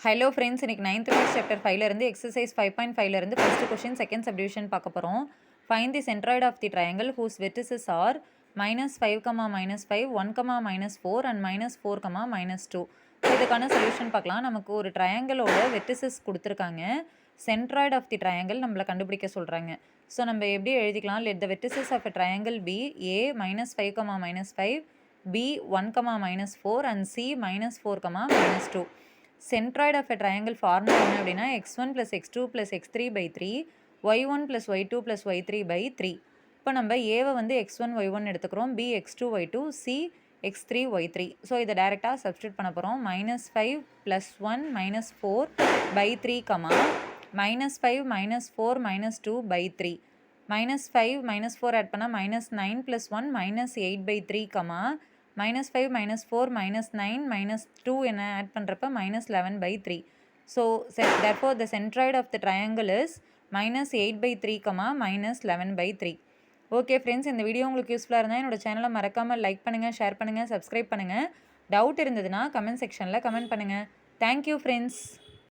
Hello friends, இன்னைக்கு 9th maths chapter 5ல இருந்து exercise 5.5ல இருந்து ஃபர்ஸ்ட் கொஸ்டின் செகண்ட் சப்டிவிஷன் பார்க்க போறோம். Find the centroid of the triangle whose vertices are -5, -5, 1, -4 and -4, -2. So இதுக்கான solution பார்க்கலாம். நமக்கு ஒரு ட்ரையாங்கிளோட வெர்டிசஸ் கொடுத்துருக்காங்க. சென்ட்ராய்டு ஆஃப் தி ட்ரையாங்கிள் நம்மளை கண்டுபிடிக்க சொல்கிறாங்க. ஸோ நம்ம எப்படி எழுதிக்கலாம்? Let the vertices of a triangle be A -5, -5, B 1, -4 and C -4, -2. Centroid of a triangle formula என்ன அப்படின்னா x1 + x2 + x3/3 y1 + y2 + y3/3. இப்போ நம்ம ஏவை வந்து x1 y1 எடுத்துக்கிறோம், b x2 y2, c x3 y3. So இதை டைரெக்டாக substitute பண்ண போகிறோம். -5 + 1 -4/3, -5 -4 -2/3. -5 -4 ஆட் பண்ணால் -9 + 1 -8/3, -5 -4 -9 -2 என்ன ஆட் பண்ணுறப்ப -11/3. So therefore the centroid of the triangle is -8/3, -11/3. Okay friends, இந்த வீடியோ உங்களுக்கு யூஸ்ஃபுல்லாக இருந்தால் என்னோட சேனலை மறக்காமல் லைக் பண்ணுங்கள், ஷேர் பண்ணுங்கள், சப்ஸ்கிரைப் பண்ணுங்கள். டவுட் இருந்ததுன்னா கமெண்ட் செக்ஷனில் கமெண்ட் பண்ணுங்கள். Thank you friends.